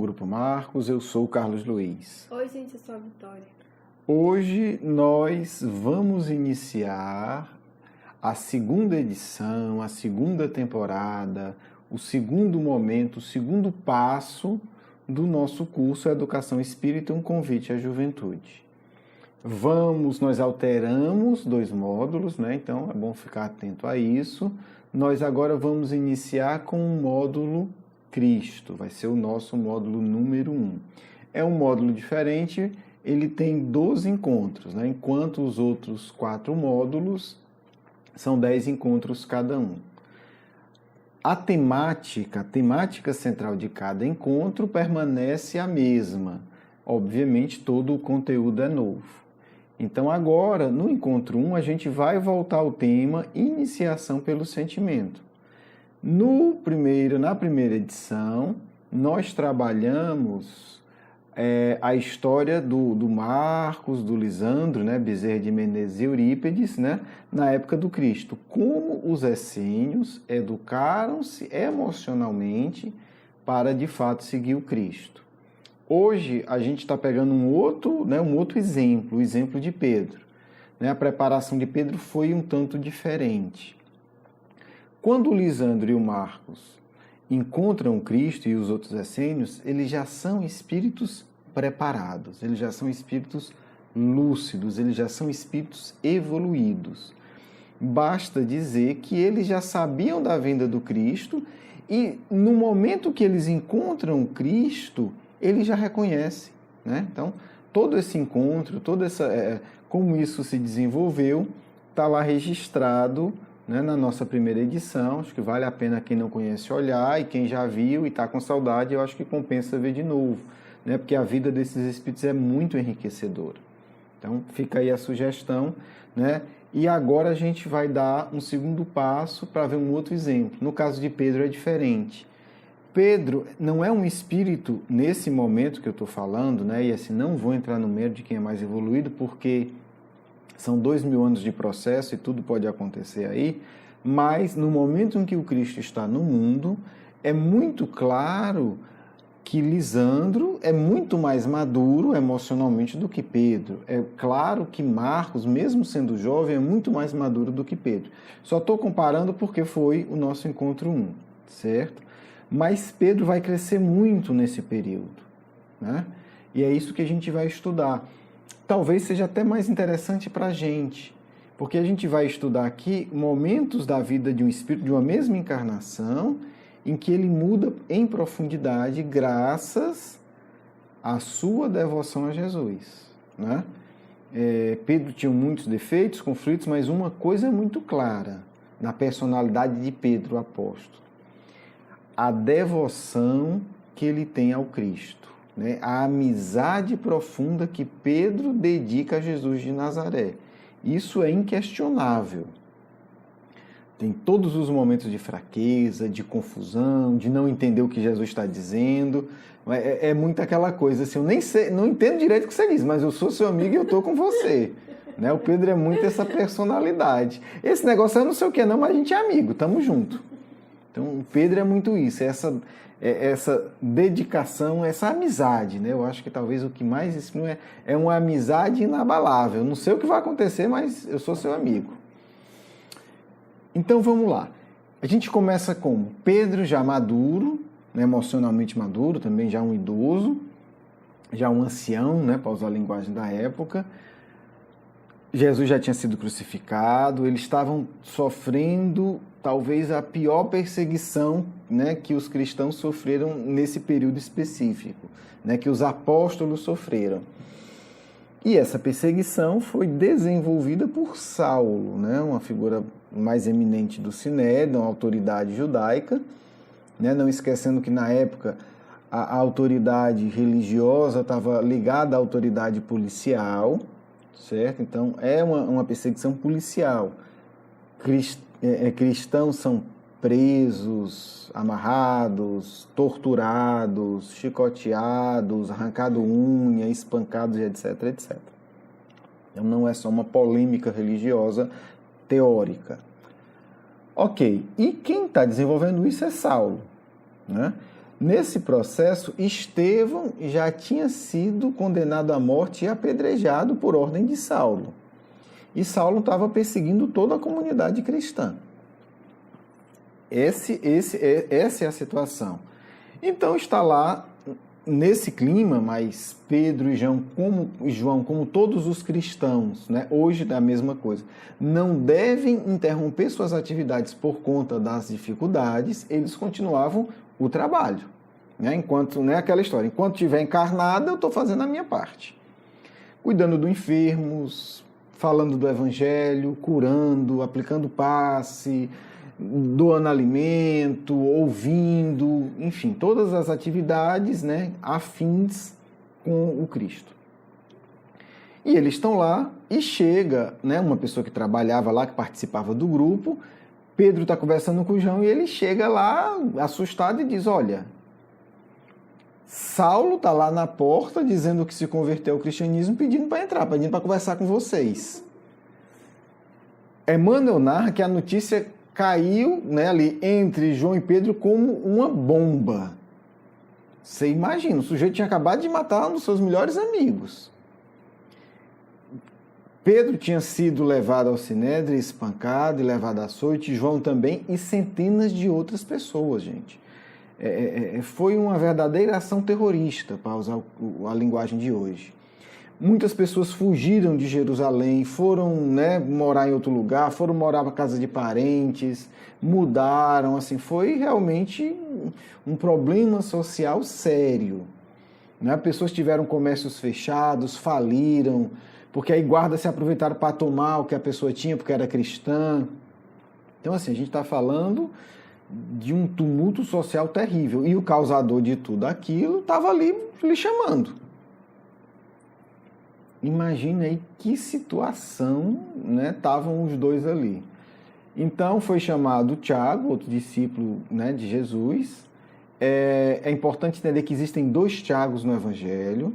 Grupo Marcos, eu sou o Carlos Luiz. Oi, gente, eu sou a Vitória. Hoje nós vamos iniciar a segunda edição, a segunda temporada, o segundo momento, o segundo passo do nosso curso Educação Espírita, um convite à juventude. Nós alteramos 2 módulos, né? Então é bom ficar atento a isso. Nós agora vamos iniciar com o módulo Cristo, vai ser o nosso módulo número 1. É um módulo diferente, ele tem 12 encontros, né? Enquanto os outros 4 módulos são 10 encontros cada um. A temática central de cada encontro permanece a mesma. Obviamente, todo o conteúdo é novo. Então, agora, no encontro 1, a gente vai voltar ao tema Iniciação pelo Sentimento. Na primeira edição, nós trabalhamos a história do Marcos, do Lisandro, né, Bezerra de Menezes e Eurípides, né, na época do Cristo. Como os essênios educaram-se emocionalmente para, de fato, seguir o Cristo. Hoje, a gente está pegando um outro exemplo, o exemplo de Pedro. Né? A preparação de Pedro foi um tanto diferente. Quando o Lisandro e o Marcos encontram o Cristo e os outros essênios, eles já são espíritos preparados, eles já são espíritos lúcidos, eles já são espíritos evoluídos. Basta dizer que eles já sabiam da vinda do Cristo e, no momento que eles encontram o Cristo, eles já reconhecem, né? Então, todo esse encontro, como isso se desenvolveu, está lá registrado, né, na nossa primeira edição. Acho que vale a pena quem não conhece olhar, e quem já viu e está com saudade, eu acho que compensa ver de novo, né, porque a vida desses espíritos é muito enriquecedora. Então, fica aí a sugestão, né? E agora a gente vai dar um segundo passo para ver um outro exemplo. No caso de Pedro é diferente. Pedro não é um espírito, nesse momento que eu estou falando, né, e assim, não vou entrar no mérito de quem é mais evoluído, porque são 2000 anos de processo e tudo pode acontecer aí, mas no momento em que o Cristo está no mundo, é muito claro que Lisandro é muito mais maduro emocionalmente do que Pedro. É claro que Marcos, mesmo sendo jovem, é muito mais maduro do que Pedro. Só estou comparando porque foi o nosso encontro 1, certo? Mas Pedro vai crescer muito nesse período, né? E é isso que a gente vai estudar. Talvez seja até mais interessante para a gente, porque a gente vai estudar aqui momentos da vida de um espírito, de uma mesma encarnação, em que ele muda em profundidade graças à sua devoção a Jesus, né? Pedro tinha muitos defeitos, conflitos, mas uma coisa é muito clara na personalidade de Pedro, o apóstolo: a devoção que ele tem ao Cristo, né? A amizade profunda que Pedro dedica a Jesus de Nazaré. Isso é inquestionável. Tem todos os momentos de fraqueza, de confusão, de não entender o que Jesus está dizendo. É muito aquela coisa assim, eu nem sei, não entendo direito o que você diz, mas eu sou seu amigo e eu estou com você. Né? O Pedro é muito essa personalidade. Esse negócio eu não sei o que não, mas a gente é amigo, estamos juntos. Então, o Pedro é muito isso, essa dedicação, essa amizade, né? Eu acho que talvez o que mais exprime é uma amizade inabalável. Eu não sei o que vai acontecer, mas eu sou seu amigo. Então, vamos lá. A gente começa com Pedro já maduro, né? Emocionalmente maduro, também já um idoso, já um ancião, né? Para usar a linguagem da época. Jesus já tinha sido crucificado, eles estavam sofrendo talvez a pior perseguição, né, que os cristãos sofreram nesse período específico, né, que os apóstolos sofreram. E essa perseguição foi desenvolvida por Saulo, né, uma figura mais eminente do Sinédrio, uma autoridade judaica, né, não esquecendo que na época a autoridade religiosa estava ligada à autoridade policial, certo? Então, é uma perseguição policial. Cristãos são presos, amarrados, torturados, chicoteados, arrancado unha, espancados, etc, etc. Então, não é só uma polêmica religiosa teórica. Ok, e quem está desenvolvendo isso é Saulo, né? Nesse processo, Estevão já tinha sido condenado à morte e apedrejado por ordem de Saulo. E Saulo estava perseguindo toda a comunidade cristã. Essa é a situação. Então está lá, nesse clima, mas Pedro e João, como todos os cristãos, né, hoje é a mesma coisa, não devem interromper suas atividades por conta das dificuldades, eles continuavam o trabalho. Né, enquanto, né, aquela história, enquanto estiver encarnado, eu estou fazendo a minha parte. Cuidando dos enfermos, falando do evangelho, curando, aplicando passe, doando alimento, ouvindo, enfim, todas as atividades, né, afins com o Cristo. E eles estão lá e chega, né, uma pessoa que trabalhava lá, que participava do grupo, Pedro está conversando com o João e ele chega lá assustado e diz, olha, Saulo está lá na porta dizendo que se converteu ao cristianismo, pedindo para entrar, pedindo para conversar com vocês. Emmanuel narra que a notícia caiu, né, ali entre João e Pedro como uma bomba. Você imagina, o sujeito tinha acabado de matar um dos seus melhores amigos. Pedro tinha sido levado ao sinédrio, espancado e levado à açoite, João também, e centenas de outras pessoas, gente. Foi uma verdadeira ação terrorista, para usar a linguagem de hoje. Muitas pessoas fugiram de Jerusalém, foram, né, morar em outro lugar, foram morar para casa de parentes, mudaram, assim, foi realmente um problema social sério. Né? Pessoas tiveram comércios fechados, faliram, porque aí guardas se aproveitaram para tomar o que a pessoa tinha, porque era cristã. Então, assim, a gente está falando de um tumulto social terrível. E o causador de tudo aquilo estava ali lhe chamando. Imagina aí que situação, né, estavam os dois ali. Então foi chamado Tiago, outro discípulo, né, de Jesus. É importante entender que existem dois Tiagos no Evangelho.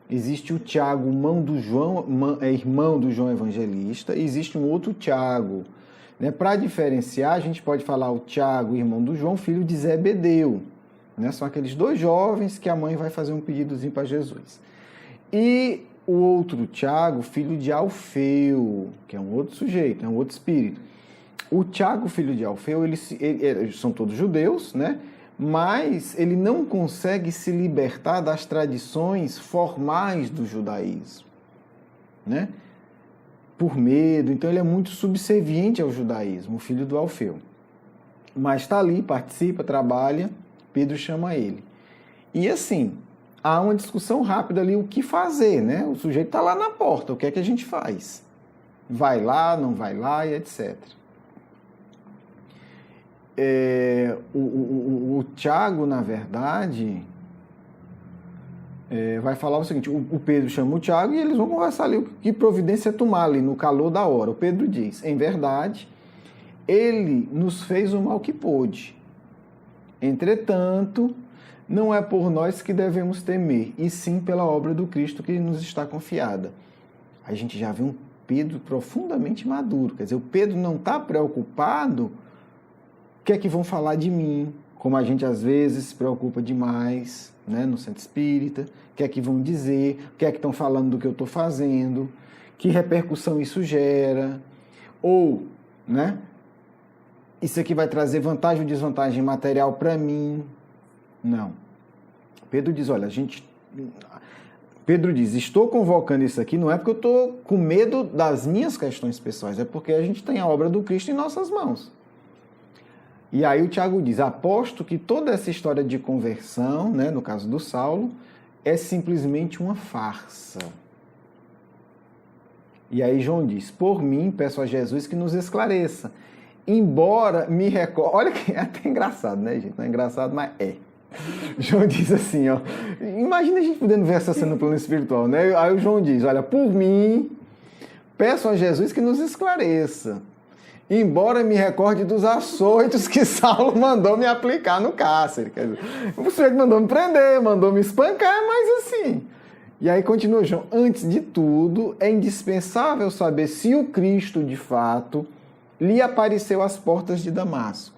Existe o Tiago, irmão do João Evangelista, e existe um outro Tiago. Né? Para diferenciar, a gente pode falar o Tiago, irmão do João, filho de Zebedeu. Né? São aqueles dois jovens que a mãe vai fazer um pedidozinho para Jesus. E o outro Tiago, filho de Alfeu, que é um outro sujeito, é um outro espírito. O Tiago, filho de Alfeu, eles são todos judeus, né? Mas ele não consegue se libertar das tradições formais do judaísmo, né? Por medo, então ele é muito subserviente ao judaísmo, o filho do Alfeu. Mas está ali, participa, trabalha, Pedro chama ele. E assim, há uma discussão rápida ali, o que fazer, né? O sujeito está lá na porta, o que é que a gente faz? Vai lá, não vai lá e etc. O Tiago, na verdade, vai falar o seguinte, o Pedro chama o Tiago e eles vão conversar ali, que providência tomar ali no calor da hora. O Pedro diz, em verdade, ele nos fez o mal que pôde. Entretanto, não é por nós que devemos temer, e sim pela obra do Cristo que nos está confiada. A gente já vê um Pedro profundamente maduro, quer dizer, o Pedro não está preocupado o que é que vão falar de mim, como a gente às vezes se preocupa demais, né, no centro espírita, o que é que vão dizer, o que é que estão falando do que eu estou fazendo, que repercussão isso gera, ou, né, isso aqui vai trazer vantagem ou desvantagem material para mim. Não. Pedro diz, olha, Pedro diz, estou convocando isso aqui, não é porque eu estou com medo das minhas questões pessoais, é porque a gente tem a obra do Cristo em nossas mãos. E aí o Tiago diz, aposto que toda essa história de conversão, né, no caso do Saulo, é simplesmente uma farsa. E aí João diz, por mim, peço a Jesus que nos esclareça. Embora me recorde... Olha que é até engraçado, né, gente? Não é engraçado, mas é. João diz assim, ó. Imagina a gente podendo ver essa cena no plano espiritual, né? Aí o João diz, olha, por mim, peço a Jesus que nos esclareça. Embora me recorde dos açoites que Saulo mandou me aplicar no cárcere. Quer dizer, o sujeito mandou me prender, mandou me espancar, mas assim... E aí continua João, antes de tudo, é indispensável saber se o Cristo, de fato, lhe apareceu às portas de Damasco.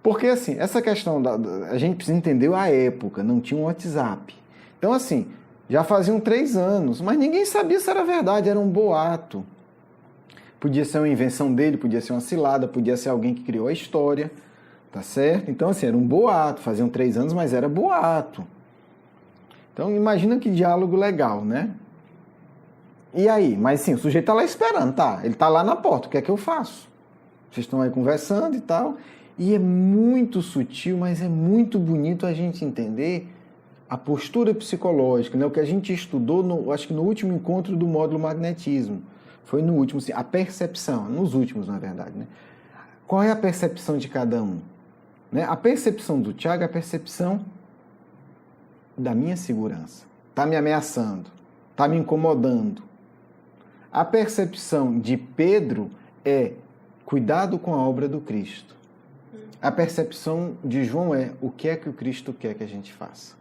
Porque, assim, essa questão a gente precisa entender a época, não tinha um WhatsApp. Então, assim, já faziam 3 anos, mas ninguém sabia se era verdade, era um boato. Podia ser uma invenção dele, podia ser uma cilada, podia ser alguém que criou a história, tá certo? Então, assim, era um boato, faziam 3 anos, mas era boato. Então, imagina que diálogo legal, né? E aí? Mas, sim, o sujeito tá lá esperando, tá? Ele tá lá na porta, o que é que eu faço? Vocês estão aí conversando e tal, e é muito sutil, mas é muito bonito a gente entender a postura psicológica, né? O que a gente estudou, acho que no último encontro do módulo magnetismo. Foi no último, assim, a percepção, nos últimos, na verdade, né? Qual é a percepção de cada um? Né? A percepção do Tiago é a percepção da minha segurança. Está me ameaçando, está me incomodando. A percepção de Pedro é cuidado com a obra do Cristo. A percepção de João é o que é que o Cristo quer que a gente faça.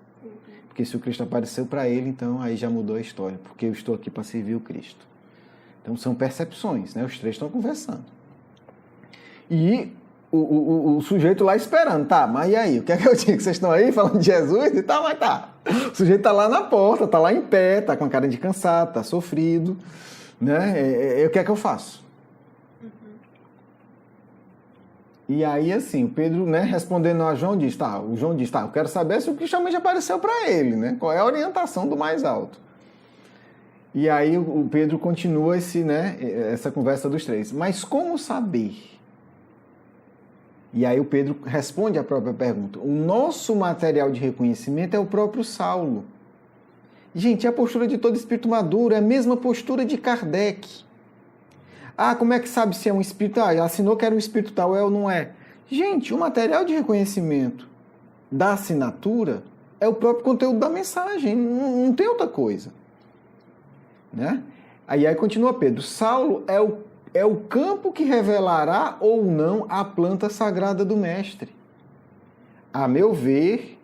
Porque se o Cristo apareceu para ele, então aí já mudou a história, porque eu estou aqui para servir o Cristo. Então são percepções, né? Os 3 estão conversando. E o sujeito lá esperando, tá, mas e aí? O que é que eu tinha? Que vocês estão aí falando de Jesus e tal, mas tá. O sujeito está lá na porta, está lá em pé, está com a cara de cansado, está sofrido, né? O que é que eu faço? E aí, assim, o Pedro, né, respondendo a João, o João diz, eu quero saber se o Cristo realmente apareceu para ele, né? Qual é a orientação do mais alto? E aí o Pedro continua essa conversa dos 3. Mas como saber? E aí o Pedro responde a própria pergunta. O nosso material de reconhecimento é o próprio Saulo. Gente, é a postura de todo espírito maduro, é a mesma postura de Kardec. Ah, como é que sabe se é um espírito? Ah, assinou que era um espírito tal, é ou não é? Gente, o material de reconhecimento da assinatura é o próprio conteúdo da mensagem, não tem outra coisa. Né? Aí continua Pedro. Saulo é o campo que revelará ou não a planta sagrada do Mestre. A meu ver,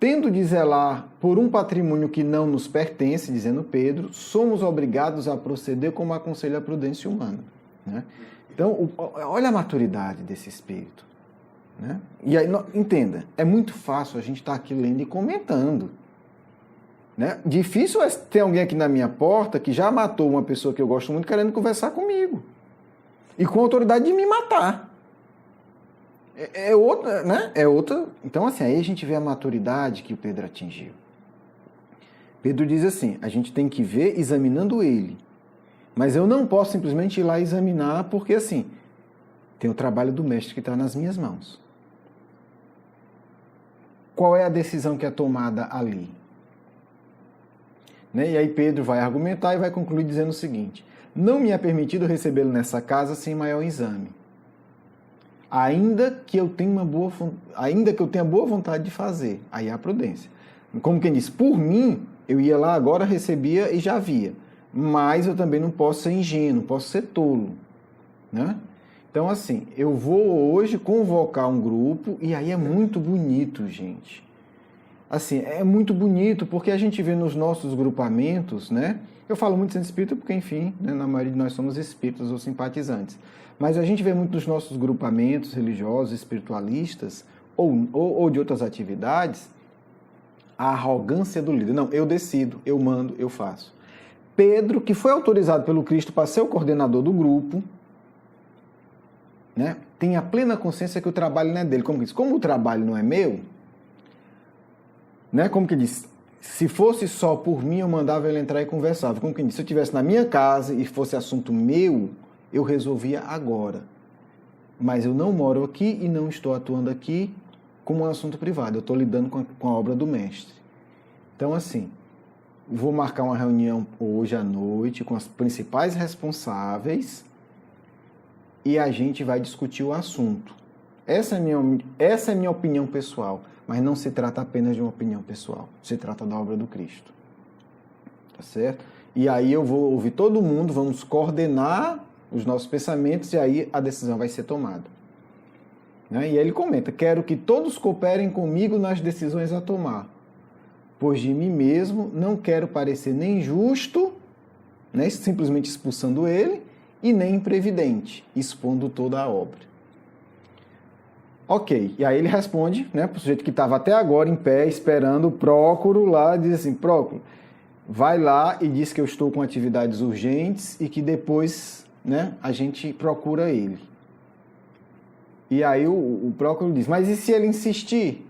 tendo de zelar por um patrimônio que não nos pertence, dizendo Pedro, somos obrigados a proceder como aconselha a prudência humana. Né? Então, olha a maturidade desse espírito. Né? E aí, entenda, é muito fácil a gente estar aqui lendo e comentando. Né? Difícil é ter alguém aqui na minha porta que já matou uma pessoa que eu gosto muito querendo conversar comigo. E com a autoridade de me matar. É outra, né? É outra. Então, assim, aí a gente vê a maturidade que o Pedro atingiu. Pedro diz assim, a gente tem que ver examinando ele. Mas eu não posso simplesmente ir lá examinar porque, assim, tem o trabalho do mestre que está nas minhas mãos. Qual é a decisão que é tomada ali? Né? E aí Pedro vai argumentar e vai concluir dizendo o seguinte, não me é permitido recebê-lo nessa casa sem maior exame. Ainda que eu tenha boa vontade de fazer, aí há prudência. Como quem diz, por mim, eu ia lá agora, recebia e já via. Mas eu também não posso ser ingênuo, posso ser tolo. Né? Então, assim, eu vou hoje convocar um grupo, e aí é muito bonito, gente. Assim, é muito bonito, porque a gente vê nos nossos grupamentos, né? Eu falo muito centro espírita porque, enfim, né, na maioria de nós somos espíritas ou simpatizantes. Mas a gente vê muito nos nossos grupamentos religiosos, espiritualistas, ou de outras atividades, a arrogância do líder. Não, eu decido, eu mando, eu faço. Pedro, que foi autorizado pelo Cristo para ser o coordenador do grupo, né, tem a plena consciência que o trabalho não é dele. Como que diz? Como o trabalho não é meu, né, como que diz? Se fosse só por mim, eu mandava ele entrar e conversava. Como que diz? Se eu estivesse na minha casa e fosse assunto meu, eu resolvia agora. Mas eu não moro aqui e não estou atuando aqui como um assunto privado. Eu estou lidando com a obra do mestre. Então, assim, vou marcar uma reunião hoje à noite com as principais responsáveis e a gente vai discutir o assunto. Essa é minha opinião pessoal, mas não se trata apenas de uma opinião pessoal. Se trata da obra do Cristo. Tá certo? E aí eu vou ouvir todo mundo, vamos coordenar os nossos pensamentos e aí a decisão vai ser tomada. Né? E aí ele comenta, quero que todos cooperem comigo nas decisões a tomar, pois de mim mesmo não quero parecer nem justo, né, simplesmente expulsando ele, e nem imprevidente, expondo toda a obra. Ok, e aí ele responde, né, para o sujeito que estava até agora em pé, esperando o Prócoro lá, diz assim, Prócoro, vai lá e diz que eu estou com atividades urgentes e que depois, né, a gente procura ele. E aí o Prócoro diz, mas e se ele insistir?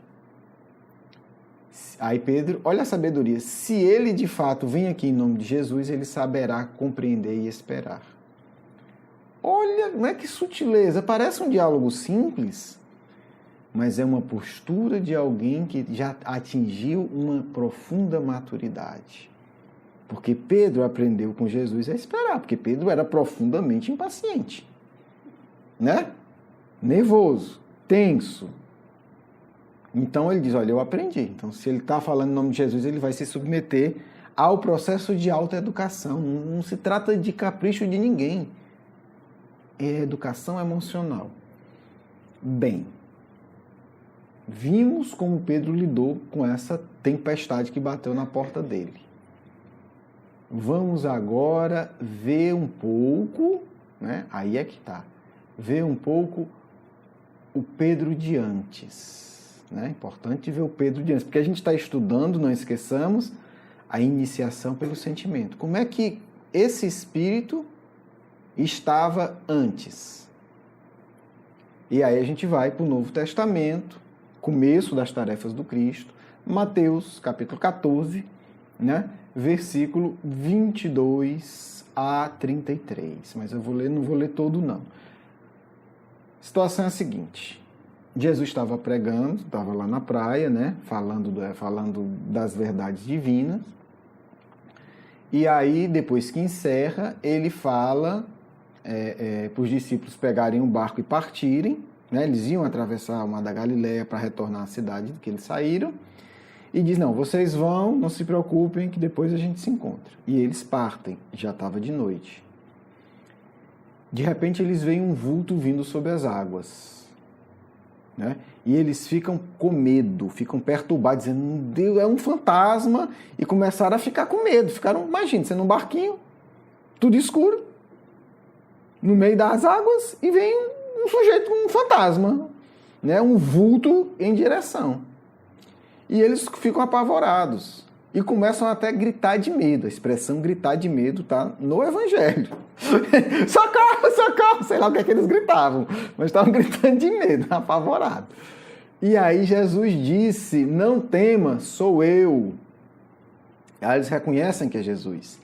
Aí Pedro, olha a sabedoria, se ele de fato vem aqui em nome de Jesus, ele saberá compreender e esperar. Olha, não é que sutileza, parece um diálogo simples, mas é uma postura de alguém que já atingiu uma profunda maturidade. Porque Pedro aprendeu com Jesus a esperar, porque Pedro era profundamente impaciente, né? Nervoso, tenso. Então ele diz, olha, eu aprendi. Então se ele está falando em nome de Jesus, ele vai se submeter ao processo de autoeducação. Não se trata de capricho de ninguém. É educação emocional. Bem, vimos como Pedro lidou com essa tempestade que bateu na porta dele. Vamos agora ver um pouco, né? Aí é que está. Ver um pouco o Pedro de antes. Né? Importante ver o Pedro de antes, porque a gente está estudando, não esqueçamos, a iniciação pelo sentimento. Como é que esse espírito estava antes? E aí a gente vai para o Novo Testamento, começo das tarefas do Cristo, Mateus, capítulo 14, né? Versículo 22 a 33. Mas eu não vou ler todo, não. A situação é a seguinte. Jesus estava pregando, estava lá na praia, né? Falando das verdades divinas. E aí, depois que encerra, ele fala para os discípulos pegarem um barco e partirem. Né? Eles iam atravessar o Mar da Galileia para retornar à cidade que eles saíram. E diz, não, vocês vão, não se preocupem, que depois a gente se encontra. E eles partem, já estava de noite. De repente, eles veem um vulto vindo sobre as águas. Né? E eles ficam com medo, ficam perturbados, dizendo, Deus, é um fantasma, e começaram a ficar com medo. Imagina, você num barquinho, tudo escuro, no meio das águas, e vem um sujeito, um fantasma, né? Um vulto em direção. E eles ficam apavorados e começam até a gritar de medo. A expressão gritar de medo está no Evangelho. Socorro, socorro! Sei lá o que é que eles gritavam, mas estavam gritando de medo, apavorados. E aí Jesus disse, não tema, sou eu. Aí eles reconhecem que é Jesus.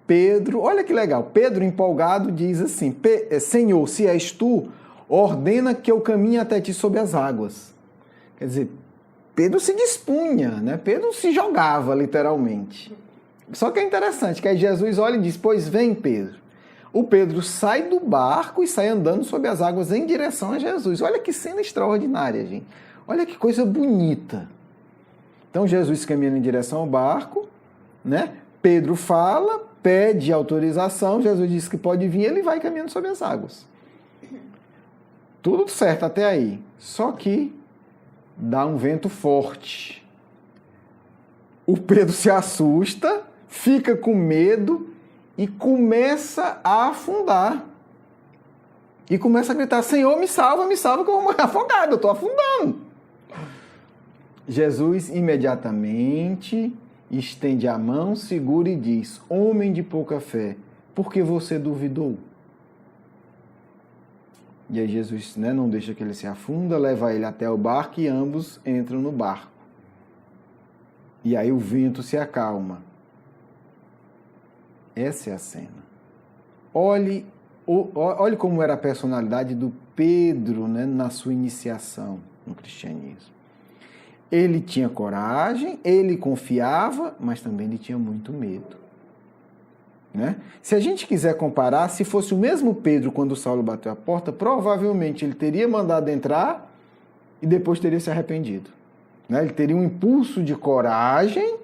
Pedro, olha que legal, Pedro empolgado diz assim, Senhor, se és tu, ordena que eu caminhe até ti sobre as águas. Quer dizer, Pedro se dispunha, né? Pedro se jogava, literalmente. Só que é interessante, que aí Jesus olha e diz, pois vem, Pedro. O Pedro sai do barco e sai andando sobre as águas em direção a Jesus. Olha que cena extraordinária, gente. Olha que coisa bonita. Então, Jesus caminhando em direção ao barco, né? Pedro fala, pede autorização, Jesus diz que pode vir, ele vai caminhando sobre as águas. Tudo certo até aí. Só que dá um vento forte. O Pedro se assusta, fica com medo e começa a afundar. E começa a gritar, Senhor, me salva, que eu vou morrer afogado, eu estou afundando. Jesus imediatamente estende a mão, segura e diz, homem de pouca fé, por que você duvidou? E aí Jesus, né, não deixa que ele se afunda, leva ele até o barco e ambos entram no barco. E aí o vento se acalma. Essa é a cena. Olhe como era a personalidade do Pedro, né, na sua iniciação no cristianismo. Ele tinha coragem, ele confiava, mas também ele tinha muito medo. Né? Se a gente quiser comparar, se fosse o mesmo Pedro quando Saulo bateu a porta, provavelmente ele teria mandado entrar e depois teria se arrependido. Né? Ele teria um impulso de coragem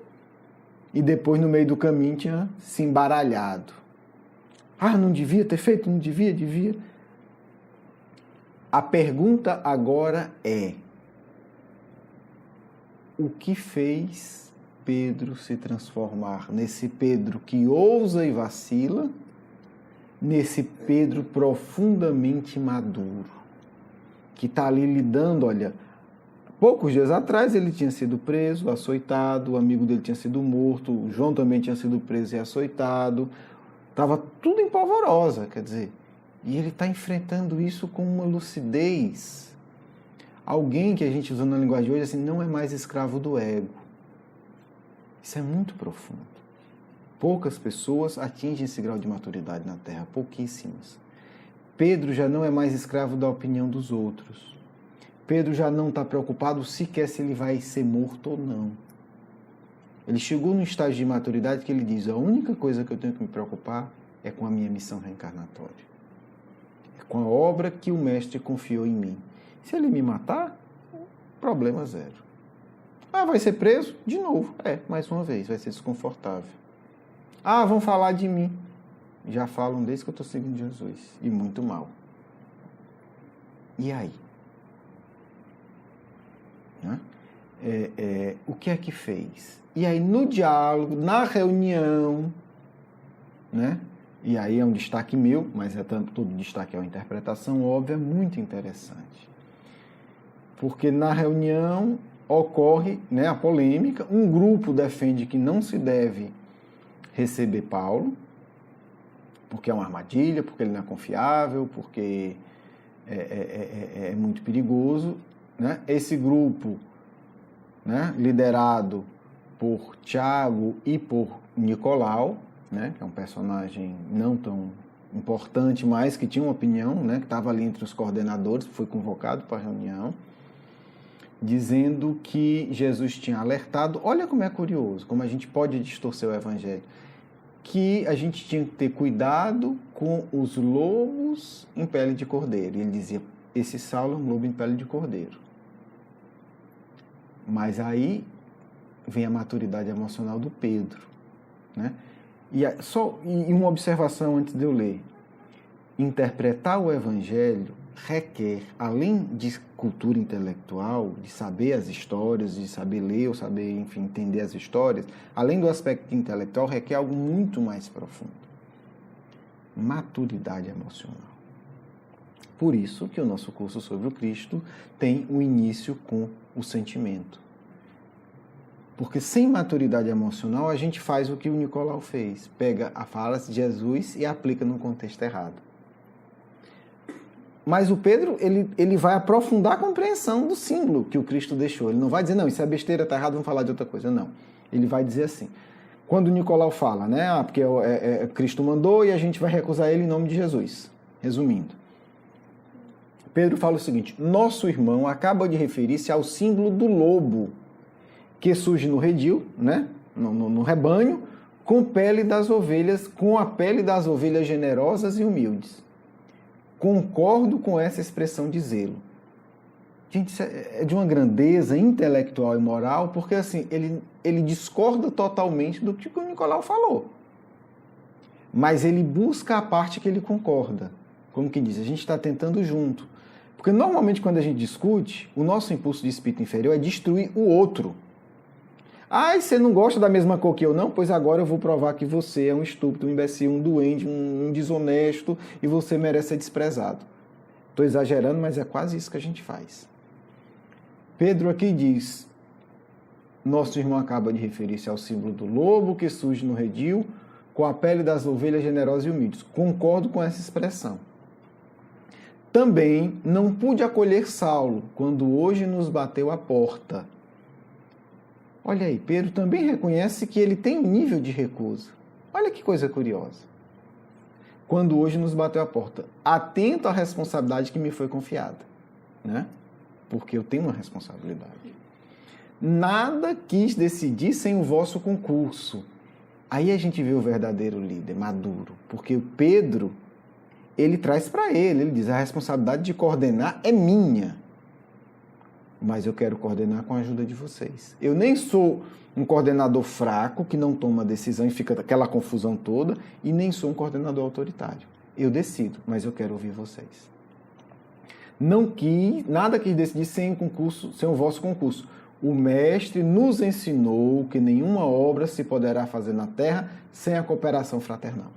e depois no meio do caminho tinha se embaralhado. Ah, não devia ter feito, não devia. A pergunta agora é, o que fez Pedro se transformar nesse Pedro que ousa e vacila, nesse Pedro profundamente maduro, que está ali lidando, olha, poucos dias atrás ele tinha sido preso, açoitado, o amigo dele tinha sido morto, o João também tinha sido preso e açoitado, estava tudo em polvorosa, quer dizer, e ele está enfrentando isso com uma lucidez. Alguém que a gente usa na linguagem de hoje, assim, não é mais escravo do ego. Isso é muito profundo. Poucas pessoas atingem esse grau de maturidade na Terra, pouquíssimas. Pedro já não é mais escravo da opinião dos outros. Pedro já não está preocupado sequer se ele vai ser morto ou não. Ele chegou num estágio de maturidade que ele diz, a única coisa que eu tenho que me preocupar é com a minha missão reencarnatória. É com a obra que o Mestre confiou em mim. Se ele me matar, problema zero. Ah, vai ser preso? De novo. Mais uma vez, vai ser desconfortável. Ah, vão falar de mim. Já falam desde que eu estou seguindo Jesus. E muito mal. E aí? O que é que fez? E aí, no diálogo, na reunião, né? E aí é um destaque meu, mas todo destaque é uma interpretação óbvia, muito interessante. Porque na reunião ocorre, né, a polêmica, um grupo defende que não se deve receber Paulo, porque é uma armadilha, porque ele não é confiável, porque é muito perigoso, né? Esse grupo, né, liderado por Tiago e por Nicolau, né, que é um personagem não tão importante, mas que tinha uma opinião, né, que estava ali entre os coordenadores, foi convocado para a reunião, dizendo que Jesus tinha alertado, olha como é curioso, como a gente pode distorcer o evangelho, que a gente tinha que ter cuidado com os lobos em pele de cordeiro. E ele dizia, esse Saulo é um lobo em pele de cordeiro. Mas vem a maturidade emocional do Pedro, né? E uma observação antes de eu ler. Interpretar o evangelho requer, além de cultura intelectual, de saber as histórias, de saber ler ou saber, enfim, entender as histórias, além do aspecto intelectual, requer algo muito mais profundo. Maturidade emocional. Por isso que o nosso curso sobre o Cristo tem o início com o sentimento. Porque sem maturidade emocional, a gente faz o que o Nicolau fez. Pega a fala de Jesus e aplica num contexto errado. Mas o Pedro, ele vai aprofundar a compreensão do símbolo que o Cristo deixou. Ele não vai dizer, não, isso é besteira, está errado, vamos falar de outra coisa. Não. Ele vai dizer assim, quando o Nicolau fala, né, porque Cristo mandou e a gente vai recusar ele em nome de Jesus. Resumindo. Pedro fala o seguinte, nosso irmão acaba de referir-se ao símbolo do lobo, que surge no redil, né, no rebanho, com a pele das ovelhas generosas e humildes. Concordo com essa expressão de zelo. Gente, isso é de uma grandeza intelectual e moral, porque assim, ele discorda totalmente do que o Nicolau falou. Mas ele busca a parte que ele concorda. Como que diz? A gente está tentando junto. Porque normalmente quando a gente discute, o nosso impulso de espírito inferior é destruir o outro. Ah, e você não gosta da mesma cor que eu? Não? Pois agora eu vou provar que você é um estúpido, um imbecil, um doente, um desonesto e você merece ser desprezado. Estou exagerando, mas é quase isso que a gente faz. Pedro aqui diz, nosso irmão acaba de referir-se ao símbolo do lobo que surge no redil com a pele das ovelhas generosas e humildes. Concordo com essa expressão. Também não pude acolher Saulo quando hoje nos bateu a porta. Olha aí, Pedro também reconhece que ele tem um nível de recusa. Olha que coisa curiosa. Quando hoje nos bateu a porta, atento à responsabilidade que me foi confiada, né? Porque eu tenho uma responsabilidade. Nada quis decidir sem o vosso concurso. Aí a gente vê o verdadeiro líder, maduro, porque o Pedro, ele traz para ele diz, a responsabilidade de coordenar é minha. Mas eu quero coordenar com a ajuda de vocês. Eu nem sou um coordenador fraco que não toma decisão e fica aquela confusão toda, e nem sou um coordenador autoritário. Eu decido, mas eu quero ouvir vocês. Nada quis decidir sem o vosso concurso. O Mestre nos ensinou que nenhuma obra se poderá fazer na terra sem a cooperação fraternal.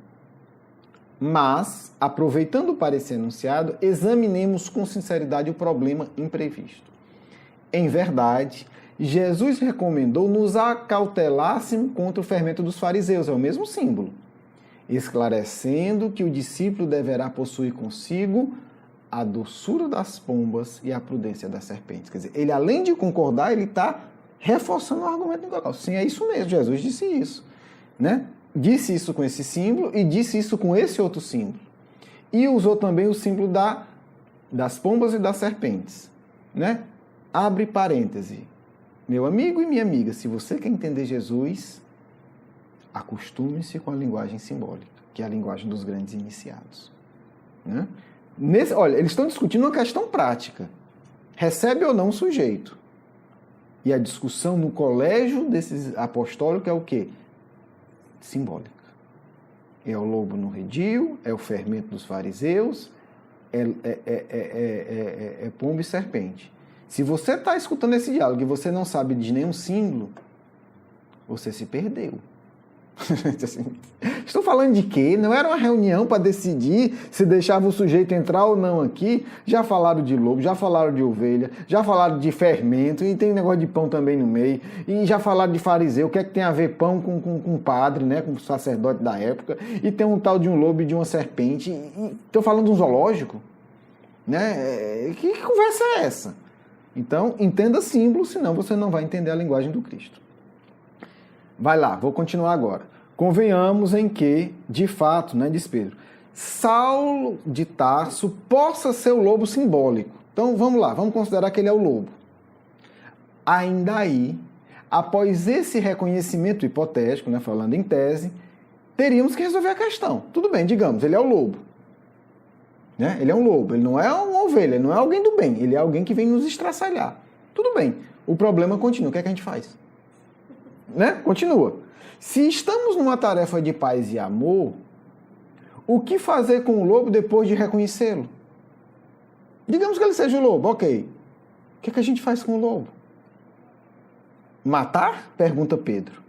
Mas, aproveitando o parecer enunciado, examinemos com sinceridade o problema imprevisto. Em verdade, Jesus recomendou nos acautelássemos contra o fermento dos fariseus, é o mesmo símbolo, esclarecendo que o discípulo deverá possuir consigo a doçura das pombas e a prudência das serpentes. Quer dizer, ele além de concordar, ele está reforçando o argumento do local. Sim, é isso mesmo, Jesus disse isso, né? Disse isso com esse símbolo e disse isso com esse outro símbolo. E usou também o símbolo das pombas e das serpentes, né? Abre parêntese. Meu amigo e minha amiga, se você quer entender Jesus, acostume-se com a linguagem simbólica, que é a linguagem dos grandes iniciados, né? Olha, eles estão discutindo uma questão prática. Recebe ou não o sujeito? E a discussão no colégio desses apostólicos é o quê? Simbólica. É o lobo no redil, é o fermento dos fariseus, é pombo e serpente. Se você está escutando esse diálogo e você não sabe de nenhum símbolo, você se perdeu. Estou falando de quê? Não era uma reunião para decidir se deixava o sujeito entrar ou não aqui. Já falaram de lobo, já falaram de ovelha, já falaram de fermento, e tem negócio de pão também no meio, e já falaram de fariseu. O que é que tem a ver pão com padre, né? Com o sacerdote da época, e tem um tal de um lobo e de uma serpente. Estou falando de um zoológico, né? Que conversa é essa? Então, entenda símbolo, senão você não vai entender a linguagem do Cristo. Vai lá, vou continuar agora. Convenhamos em que, de fato, né, diz Pedro, Saulo de Tarso possa ser o lobo simbólico. Então, vamos lá, vamos considerar que ele é o lobo. Ainda aí, após esse reconhecimento hipotético, né, falando em tese, teríamos que resolver a questão. Tudo bem, digamos, ele é o lobo. Né? Ele é um lobo, ele não é uma ovelha, ele não é alguém do bem, ele é alguém que vem nos estraçalhar. Tudo bem, o problema continua, o que é que a gente faz? Né? Continua. Se estamos numa tarefa de paz e amor, o que fazer com o lobo depois de reconhecê-lo? Digamos que ele seja o lobo, ok. O que é que a gente faz com o lobo? Matar? Pergunta Pedro.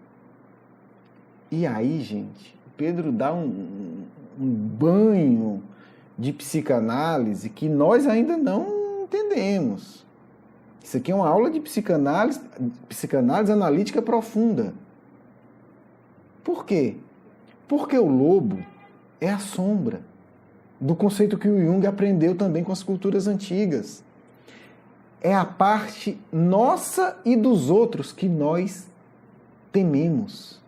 E aí, gente, Pedro dá um banho de psicanálise que nós ainda não entendemos. Isso aqui é uma aula de psicanálise analítica profunda. Por quê? Porque o lobo é a sombra do conceito que o Jung aprendeu também com as culturas antigas. É a parte nossa e dos outros que nós tememos.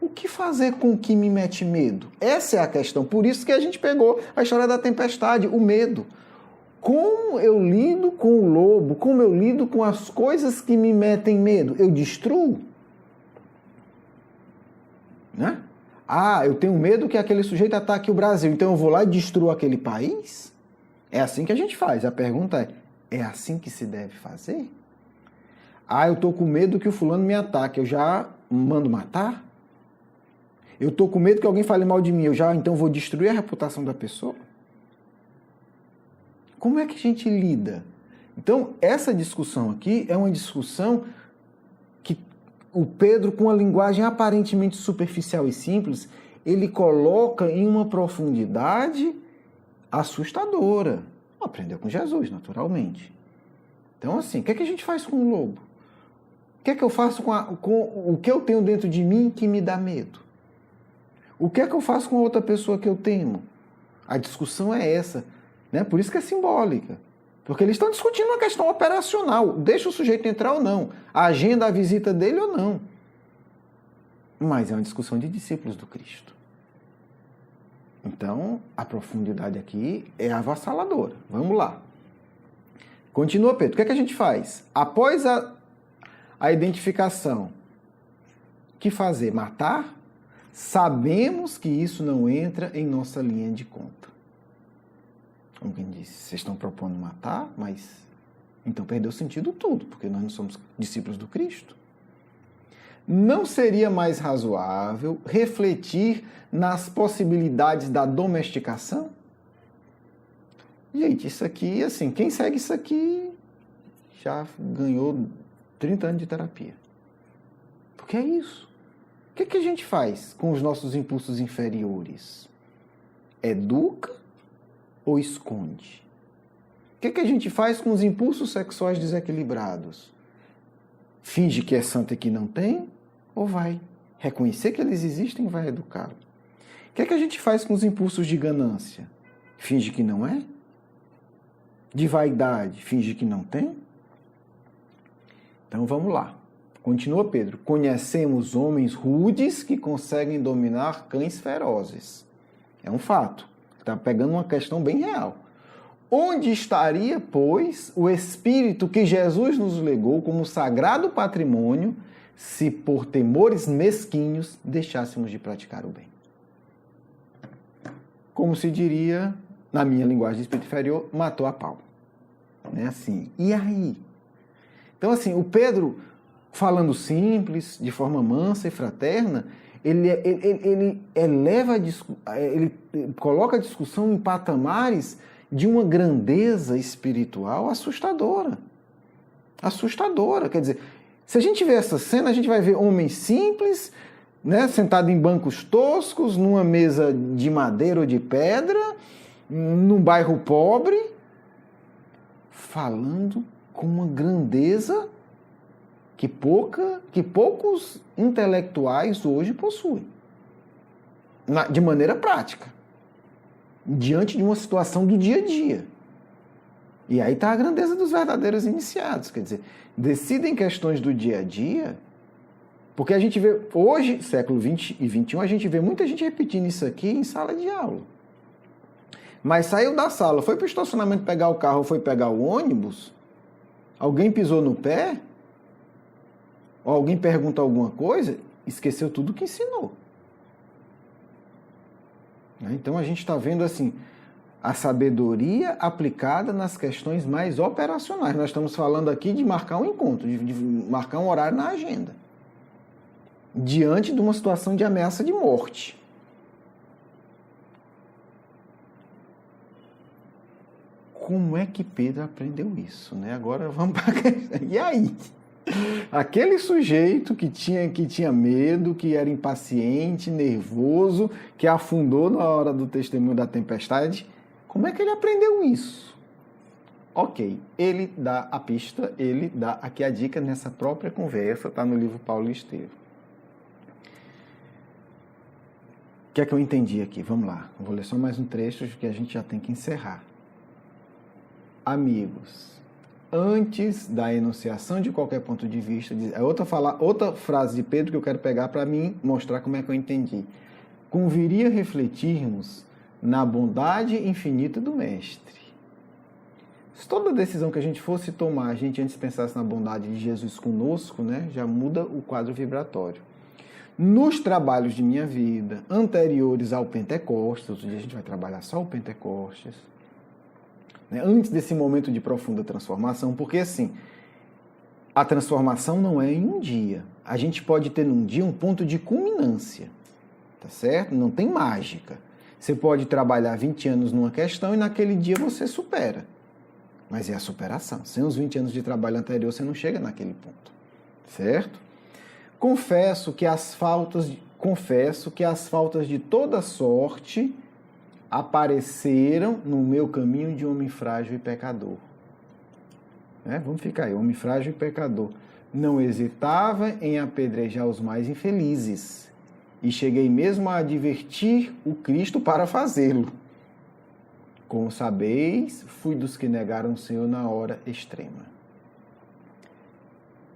O que fazer com o que me mete medo? Essa é a questão. Por isso que a gente pegou a história da tempestade, o medo. Como eu lido com o lobo? Como eu lido com as coisas que me metem medo? Eu destruo? Né? Ah, eu tenho medo que aquele sujeito ataque o Brasil, então eu vou lá e destruo aquele país? É assim que a gente faz. A pergunta é assim que se deve fazer? Ah, eu estou com medo que o fulano me ataque, eu já mando matar? Eu estou com medo que alguém fale mal de mim, eu já então vou destruir a reputação da pessoa? Como é que a gente lida? Então, essa discussão aqui é uma discussão que o Pedro, com uma linguagem aparentemente superficial e simples, ele coloca em uma profundidade assustadora. Aprendeu com Jesus, naturalmente. Então, assim, o que é que a gente faz com o lobo? O que é que eu faço com o que eu tenho dentro de mim que me dá medo? O que é que eu faço com a outra pessoa que eu temo? A discussão é essa. Né? Por isso que é simbólica. Porque eles estão discutindo uma questão operacional. Deixa o sujeito entrar ou não. A agenda, a visita dele ou não. Mas é uma discussão de discípulos do Cristo. Então, a profundidade aqui é avassaladora. Vamos lá. Continua, Pedro. O que é que a gente faz? Após a identificação, o que fazer? Matar? Sabemos que isso não entra em nossa linha de conta. Como quem disse, vocês estão propondo matar, mas então perdeu sentido tudo, porque nós não somos discípulos do Cristo. Não seria mais razoável refletir nas possibilidades da domesticação? Gente, isso aqui, assim, quem segue isso aqui já ganhou 30 anos de terapia. Porque é isso. O que a gente faz com os nossos impulsos inferiores? educa ou esconde? O que a gente faz com os impulsos sexuais desequilibrados? Finge que é santo e que não tem? Ou vai reconhecer que eles existem e vai educá-lo? O que a gente faz com os impulsos de ganância? Finge que não é? De vaidade? Finge que não tem? Então vamos lá. Continua Pedro. Conhecemos homens rudes que conseguem dominar cães ferozes. É um fato. Está pegando uma questão bem real. Onde estaria, pois, o Espírito que Jesus nos legou como sagrado patrimônio se por temores mesquinhos deixássemos de praticar o bem? Como se diria, na minha linguagem de espírito inferior, matou a pau. Né? Assim, e aí? Então, assim, o Pedro, falando simples, de forma mansa e fraterna, ele coloca a discussão em patamares de uma grandeza espiritual assustadora. Assustadora. Quer dizer, se a gente vê essa cena, a gente vai ver homens simples, né, sentado em bancos toscos, numa mesa de madeira ou de pedra, num bairro pobre, falando com uma grandeza que poucos intelectuais hoje possuem, de maneira prática, diante de uma situação do dia a dia. E aí está a grandeza dos verdadeiros iniciados, quer dizer, decidem questões do dia a dia, porque a gente vê, hoje, século XX e XXI, a gente vê muita gente repetindo isso aqui em sala de aula. Mas saiu da sala, foi para o estacionamento pegar o carro, foi pegar o ônibus, alguém pisou no pé, ou alguém pergunta alguma coisa, esqueceu tudo que ensinou. Então a gente está vendo assim, a sabedoria aplicada nas questões mais operacionais. Nós estamos falando aqui de marcar um encontro, de marcar um horário na agenda, diante de uma situação de ameaça de morte. Como é que Pedro aprendeu isso? Né? Agora vamos para a questão. E aí? Aquele sujeito que tinha medo, que era impaciente, nervoso, que afundou na hora do testemunho da tempestade, como é que ele aprendeu isso? Ok, ele dá a pista, ele dá aqui a dica nessa própria conversa, está no livro Paulo e Estevão. O que é que eu entendi aqui? Vamos lá, eu vou ler só mais um trecho que a gente já tem que encerrar. Amigos, antes da enunciação de qualquer ponto de vista, é outra frase de Pedro que eu quero pegar para mim mostrar como é que eu entendi. Conviria refletirmos na bondade infinita do Mestre. Se toda decisão que a gente fosse tomar, a gente antes pensasse na bondade de Jesus conosco, né, já muda o quadro vibratório. Nos trabalhos de minha vida, anteriores ao Pentecostes, outro dia a gente vai trabalhar só o Pentecostes, antes desse momento de profunda transformação, porque assim, a transformação não é em um dia. A gente pode ter num dia um ponto de culminância, tá certo? Não tem mágica. Você pode trabalhar 20 anos numa questão e naquele dia você supera. Mas é a superação. Sem os 20 anos de trabalho anterior, você não chega naquele ponto, certo? Confesso que as faltas de toda sorte apareceram no meu caminho de homem frágil e pecador. Vamos ficar aí, homem frágil e pecador. Não hesitava em apedrejar os mais infelizes, e cheguei mesmo a advertir o Cristo para fazê-lo. Como sabeis, fui dos que negaram o Senhor na hora extrema.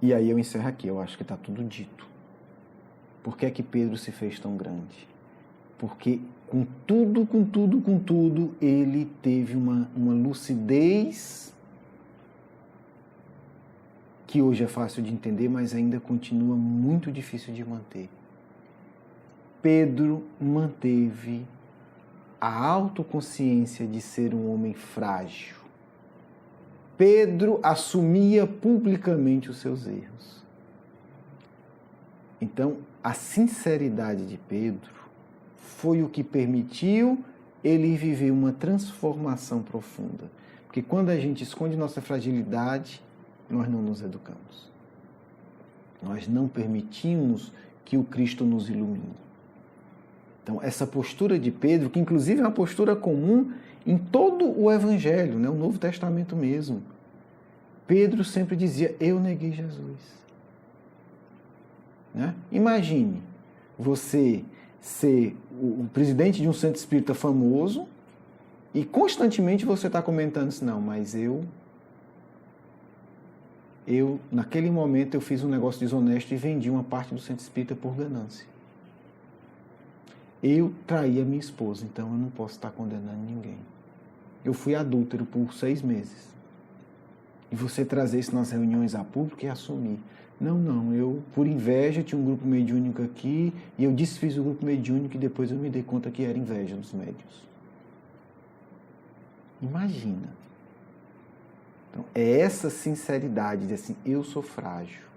E aí eu encerro aqui, eu acho que está tudo dito. Por que é que Pedro se fez tão grande? Porque com tudo, ele teve uma lucidez que hoje é fácil de entender, mas ainda continua muito difícil de manter. Pedro manteve a autoconsciência de ser um homem frágil. Pedro assumia publicamente os seus erros. Então, a sinceridade de Pedro foi o que permitiu ele viver uma transformação profunda. Porque quando a gente esconde nossa fragilidade, nós não nos educamos. Nós não permitimos que o Cristo nos ilumine. Então, essa postura de Pedro, que inclusive é uma postura comum em todo o Evangelho, né? O Novo Testamento mesmo. Pedro sempre dizia, eu neguei Jesus. Né? Imagine você ser o presidente de um centro espírita famoso e constantemente você está comentando isso, não, mas eu, naquele momento, eu fiz um negócio desonesto e vendi uma parte do centro espírita por ganância. Eu traí a minha esposa, então eu não posso estar condenando ninguém. Eu fui adúltero por 6 meses. E você trazer isso nas reuniões a público e assumir. Não, eu, por inveja, tinha um grupo mediúnico aqui e eu desfiz o grupo mediúnico e depois eu me dei conta que era inveja dos médiuns. Imagina. Então, é essa sinceridade de assim, eu sou frágil.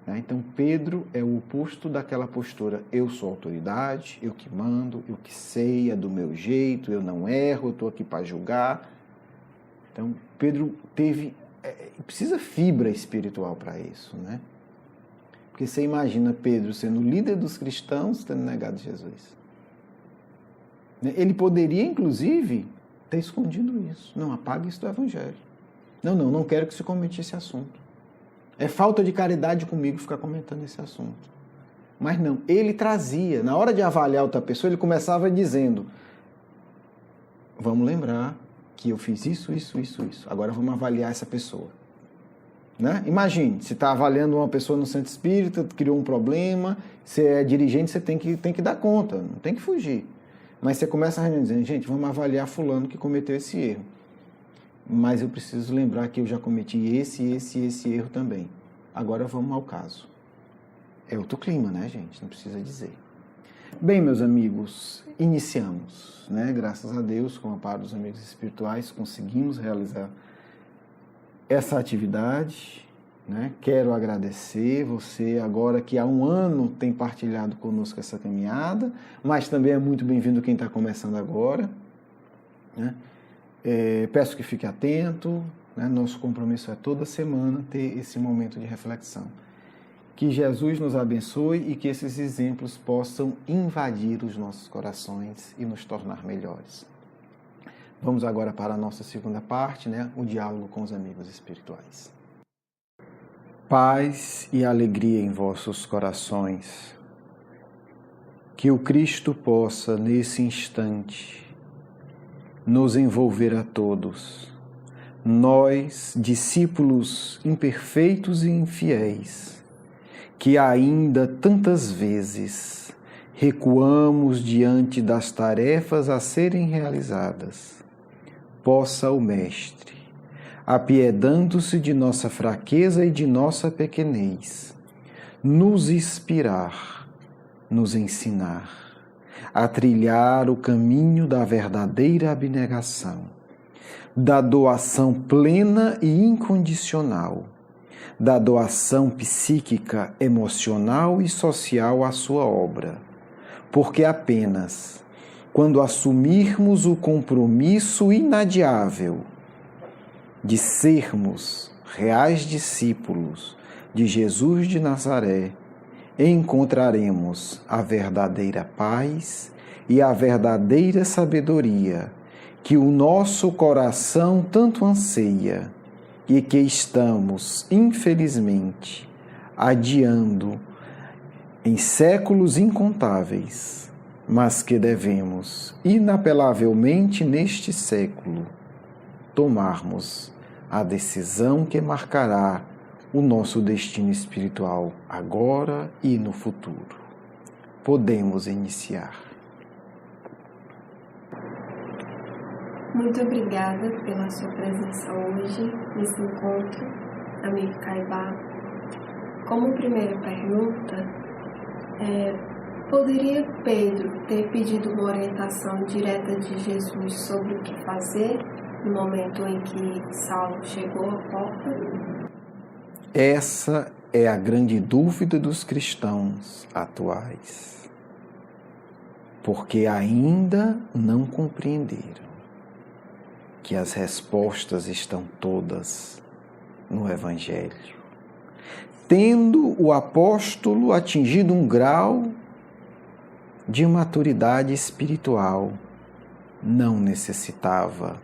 Né? Então, Pedro é o oposto daquela postura, eu sou autoridade, eu que mando, eu que sei, é do meu jeito, eu não erro, eu estou aqui para julgar. Então, Pedro precisa fibra espiritual para isso, né? Porque você imagina Pedro sendo líder dos cristãos, tendo negado Jesus. Ele poderia, inclusive, ter escondido isso. Não, apague isso do Evangelho. Não quero que se comente esse assunto. É falta de caridade comigo ficar comentando esse assunto. Mas não, ele trazia. Na hora de avaliar outra pessoa, ele começava dizendo, vamos lembrar que eu fiz isso. Agora vamos avaliar essa pessoa. Né? Imagine, se está avaliando uma pessoa no centro espírita, criou um problema, você é dirigente, você tem que dar conta, não tem que fugir. Mas você começa a reunião dizendo, gente, vamos avaliar fulano que cometeu esse erro. Mas eu preciso lembrar que eu já cometi esse erro também. Agora vamos ao caso. É outro clima, né, gente? Não precisa dizer. Bem, meus amigos, iniciamos, né? Graças a Deus, com o amparo dos amigos espirituais, conseguimos realizar essa atividade, né? Quero agradecer você agora que há um ano tem partilhado conosco essa caminhada, mas também é muito bem-vindo quem está começando agora, né? Peço que fique atento, né? Nosso compromisso é toda semana ter esse momento de reflexão. Que Jesus nos abençoe e que esses exemplos possam invadir os nossos corações e nos tornar melhores. Vamos agora para a nossa segunda parte, né? O diálogo com os amigos espirituais. Paz e alegria em vossos corações. Que o Cristo possa, nesse instante, nos envolver a todos. Nós, discípulos imperfeitos e infiéis, que ainda tantas vezes recuamos diante das tarefas a serem realizadas, possa o Mestre, apiedando-se de nossa fraqueza e de nossa pequenez, nos inspirar, nos ensinar a trilhar o caminho da verdadeira abnegação, da doação plena e incondicional, da doação psíquica, emocional e social à sua obra, porque apenas quando assumirmos o compromisso inadiável de sermos reais discípulos de Jesus de Nazaré, encontraremos a verdadeira paz e a verdadeira sabedoria que o nosso coração tanto anseia e que estamos, infelizmente, adiando em séculos incontáveis, mas que devemos, inapelavelmente neste século, tomarmos a decisão que marcará o nosso destino espiritual agora e no futuro. Podemos iniciar. Muito obrigada pela sua presença hoje nesse encontro, amigo Caibá. Como primeira pergunta, poderia Pedro ter pedido uma orientação direta de Jesus sobre o que fazer no momento em que Saulo chegou à porta? Essa é a grande dúvida dos cristãos atuais, porque ainda não compreenderam que as respostas estão todas no Evangelho. Tendo o apóstolo atingido um grau de maturidade espiritual, não necessitava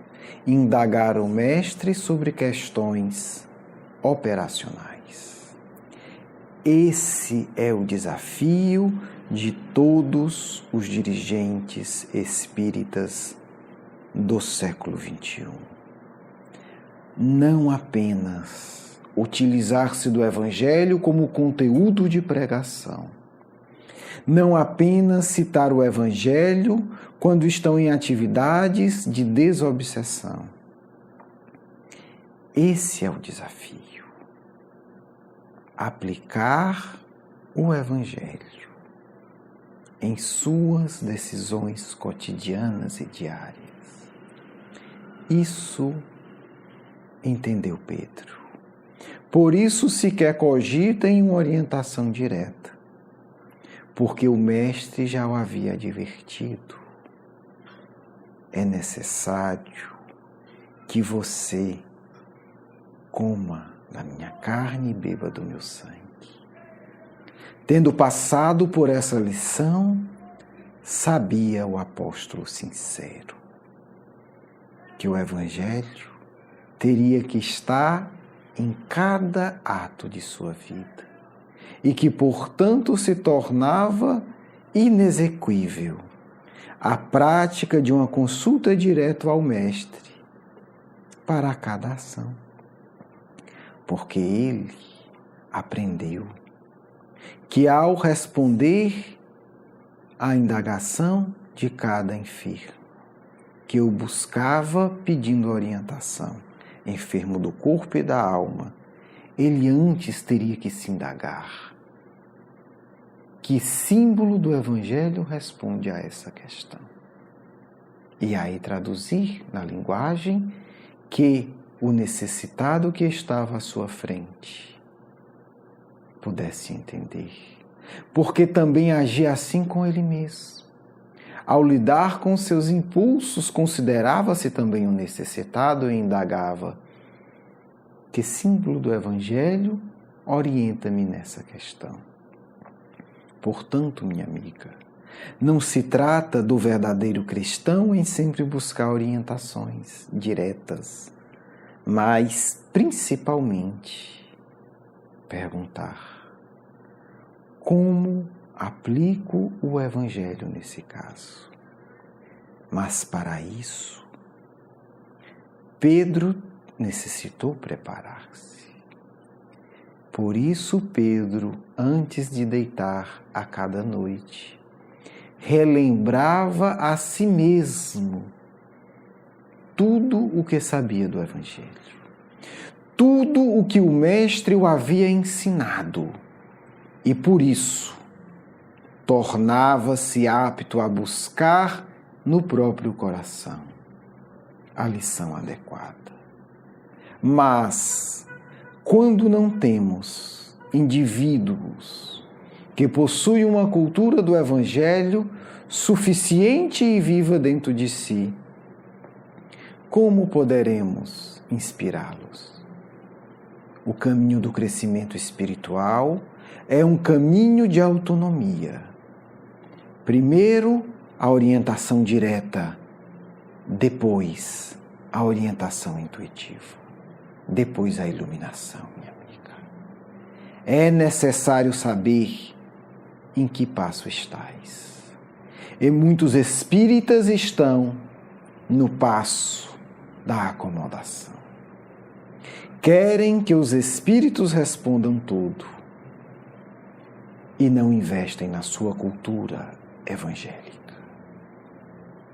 indagar o mestre sobre questões operacionais. Esse é o desafio de todos os dirigentes espíritas do século XXI. Não apenas utilizar-se do Evangelho como conteúdo de pregação, não apenas citar o Evangelho quando estão em atividades de desobsessão. Esse é o desafio. Aplicar o Evangelho em suas decisões cotidianas e diárias. Isso entendeu Pedro. Por isso sequer cogita em uma orientação direta, porque o mestre já o havia advertido. É necessário que você coma da minha carne e beba do meu sangue. Tendo passado por essa lição, sabia o apóstolo sincero que o Evangelho teria que estar em cada ato de sua vida e que, portanto, se tornava inexequível a prática de uma consulta direta ao Mestre para cada ação, porque ele aprendeu que, ao responder à indagação de cada enfermo, que eu buscava pedindo orientação, enfermo do corpo e da alma, ele antes teria que se indagar. Que símbolo do Evangelho responde a essa questão? E aí traduzir na linguagem que o necessitado que estava à sua frente pudesse entender. Porque também agia assim com ele mesmo. Ao lidar com seus impulsos, considerava-se também um necessitado e indagava: que símbolo do Evangelho orienta-me nessa questão? Portanto, minha amiga, não se trata do verdadeiro cristão em sempre buscar orientações diretas, mas, principalmente, perguntar: como aplico o Evangelho nesse caso? Mas, para isso, Pedro necessitou preparar-se. Por isso, Pedro, antes de deitar a cada noite, relembrava a si mesmo tudo o que sabia do Evangelho, tudo o que o Mestre o havia ensinado, e por isso tornava-se apto a buscar no próprio coração a lição adequada. Mas, quando não temos indivíduos que possuem uma cultura do Evangelho suficiente e viva dentro de si, como poderemos inspirá-los? O caminho do crescimento espiritual é um caminho de autonomia. Primeiro, a orientação direta, depois, a orientação intuitiva. Depois a iluminação, minha amiga. É necessário saber em que passo estás. E muitos espíritas estão no passo da acomodação. Querem que os espíritos respondam tudo e não investem na sua cultura evangélica.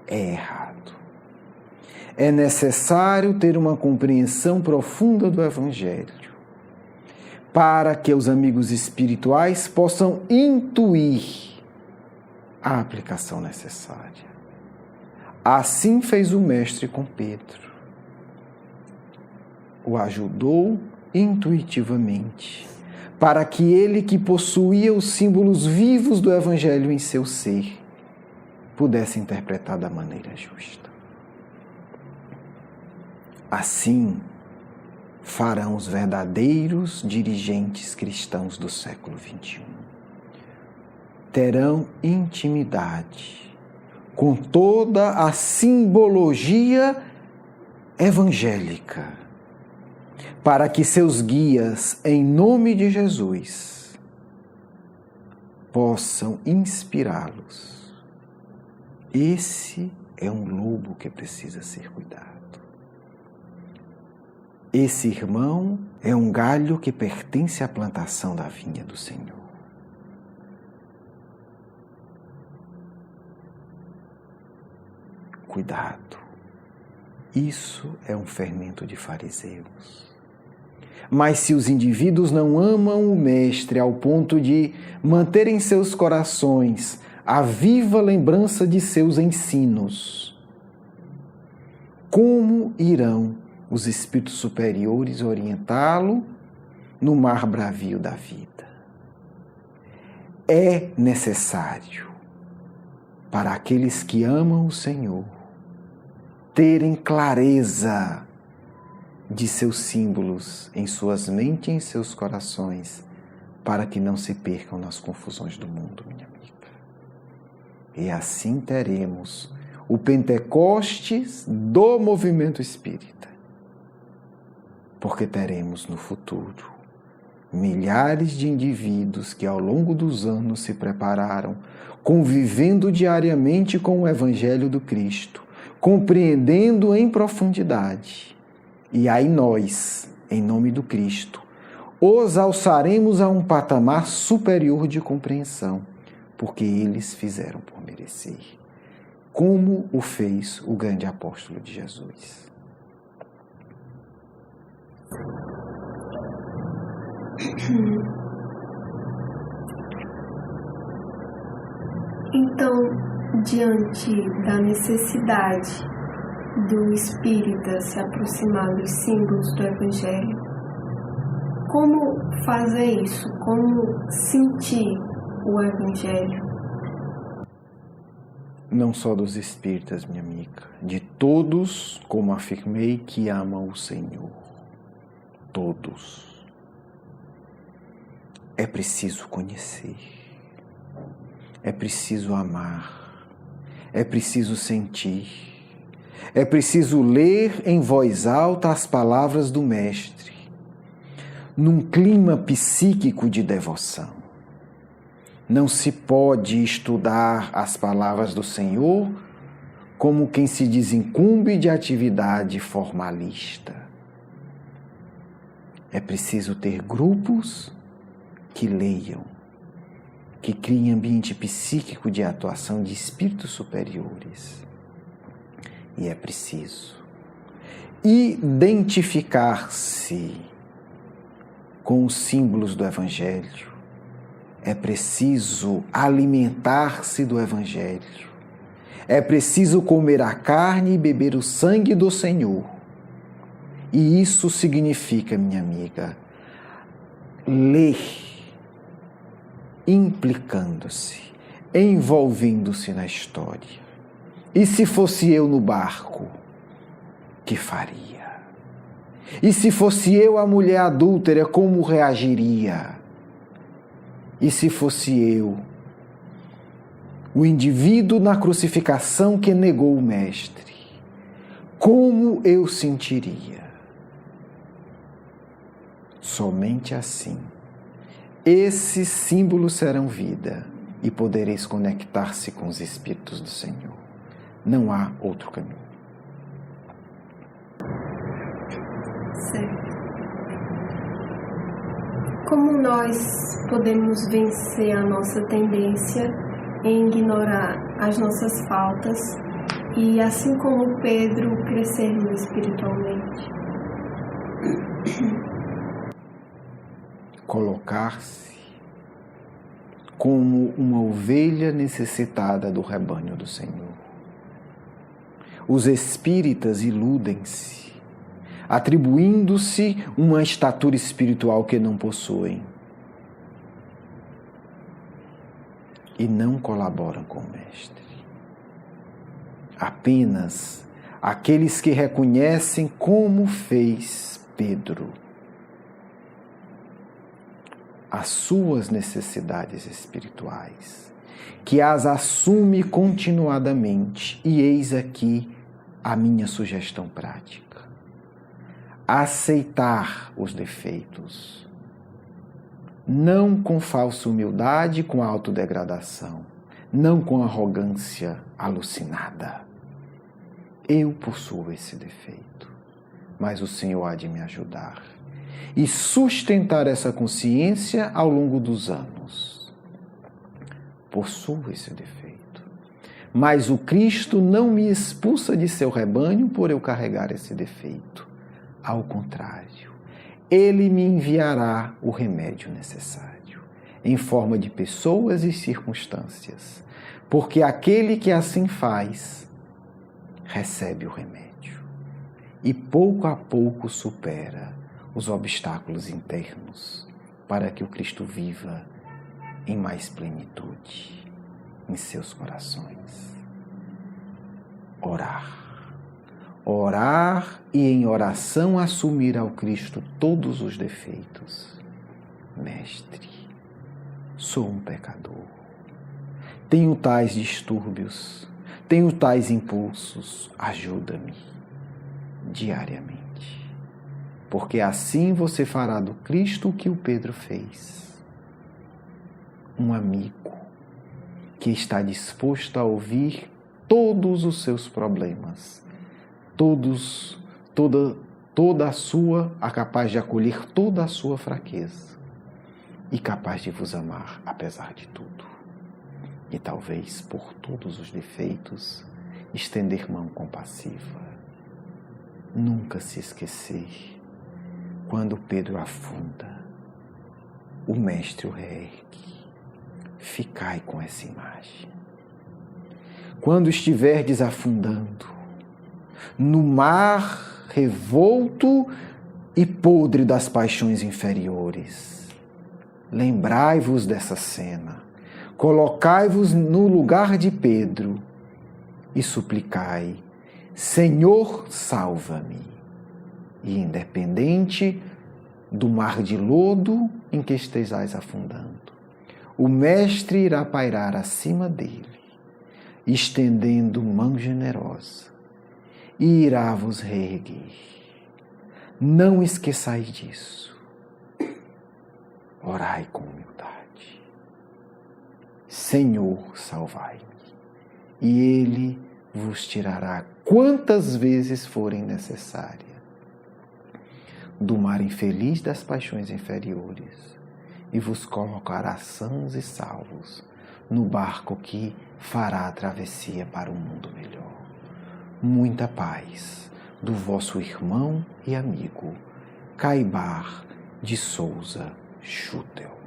É errado. É necessário ter uma compreensão profunda do Evangelho para que os amigos espirituais possam intuir a aplicação necessária. Assim fez o Mestre com Pedro. O ajudou intuitivamente para que ele, que possuía os símbolos vivos do Evangelho em seu ser, pudesse interpretar da maneira justa. Assim farão os verdadeiros dirigentes cristãos do século XXI. terão intimidade com toda a simbologia evangélica, para que seus guias, em nome de Jesus, possam inspirá-los. Esse é um lobo que precisa ser cuidado. Esse irmão é um galho que pertence à plantação da vinha do Senhor. Cuidado. Isso é um fermento de fariseus. Mas se os indivíduos não amam o Mestre ao ponto de manter em seus corações a viva lembrança de seus ensinos, como irão os espíritos superiores orientá-lo no mar bravio da vida? É necessário, para aqueles que amam o Senhor, terem clareza de seus símbolos em suas mentes e em seus corações, para que não se percam nas confusões do mundo, minha amiga. E assim teremos o Pentecostes do movimento espírita, porque teremos no futuro milhares de indivíduos que ao longo dos anos se prepararam, convivendo diariamente com o Evangelho do Cristo, compreendendo em profundidade. E aí nós, em nome do Cristo, os alçaremos a um patamar superior de compreensão, porque eles fizeram por merecer, como o fez o grande apóstolo de Jesus. Então, diante da necessidade do espírita se aproximar dos símbolos do Evangelho, como fazer isso? Como sentir o Evangelho? Não só dos espíritas, minha amiga, de todos, como afirmei, que amam o Senhor. Todos. É preciso conhecer, é preciso amar, é preciso sentir, é preciso ler em voz alta as palavras do Mestre, num clima psíquico de devoção. Não se pode estudar as palavras do Senhor como quem se desincumbe de atividade formalista. É preciso ter grupos que leiam, que criem ambiente psíquico de atuação de espíritos superiores. E é preciso identificar-se com os símbolos do Evangelho. É preciso alimentar-se do Evangelho. É preciso comer a carne e beber o sangue do Senhor. E isso significa, minha amiga, ler, implicando-se, envolvendo-se na história. E se fosse eu no barco, que faria? E se fosse eu a mulher adúltera, como reagiria? E se fosse eu, o indivíduo na crucificação que negou o Mestre, como eu sentiria? Somente assim, esses símbolos serão vida e podereis conectar-se com os Espíritos do Senhor. Não há outro caminho. Certo. Como nós podemos vencer a nossa tendência em ignorar as nossas faltas e, assim como Pedro, crescermos espiritualmente? Colocar-se como uma ovelha necessitada do rebanho do Senhor. Os espíritas iludem-se, atribuindo-se uma estatura espiritual que não possuem e não colaboram com o Mestre. Apenas aqueles que reconhecem como fez Pedro as suas necessidades espirituais que as assume continuadamente. E eis aqui a minha sugestão prática: aceitar os defeitos, não com falsa humildade, com autodegradação, não com arrogância alucinada. Eu possuo esse defeito, mas o Senhor há de me ajudar e sustentar essa consciência ao longo dos anos. Possuo esse defeito, mas o Cristo não me expulsa de seu rebanho por eu carregar esse defeito. Ao contrário, Ele me enviará o remédio necessário, em forma de pessoas e circunstâncias, porque aquele que assim faz, recebe o remédio e pouco a pouco supera os obstáculos internos para que o Cristo viva em mais plenitude em seus corações. Orar e em oração assumir ao Cristo todos os defeitos. Mestre, sou um pecador, tenho tais distúrbios, tenho tais impulsos, ajuda-me diariamente, porque assim você fará do Cristo o que o Pedro fez, um amigo que está disposto a ouvir todos os seus problemas, capaz de acolher toda a sua fraqueza e capaz de vos amar apesar de tudo. E talvez por todos os defeitos estender mão compassiva. Nunca se esquecer, quando Pedro afunda, o Mestre o reergue. Ficai com essa imagem. Quando estiverdes afundando no mar revolto e podre das paixões inferiores, lembrai-vos dessa cena, colocai-vos no lugar de Pedro e suplicai: Senhor, salva-me. E independente do mar de lodo em que estejais afundando, o Mestre irá pairar acima dele, estendendo mão generosa, e irá vos reerguer. Não esqueçais disso. Orai com humildade. Senhor, salvai-me. E Ele vos tirará quantas vezes forem necessárias do mar infeliz das paixões inferiores e vos colocará sãos e salvos no barco que fará a travessia para um mundo melhor. Muita paz do vosso irmão e amigo Caibar de Souza Schutel.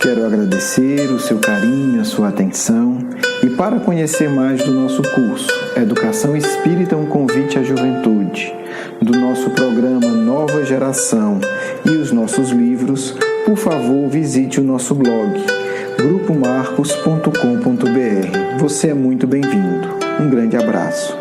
Quero agradecer o seu carinho, a sua atenção, e para conhecer mais do nosso curso Educação Espírita, um convite à juventude, do nosso programa Nova Geração e os nossos livros, por favor, visite o nosso blog grupomarcos.com.br. Você é muito bem-vindo. Um grande abraço.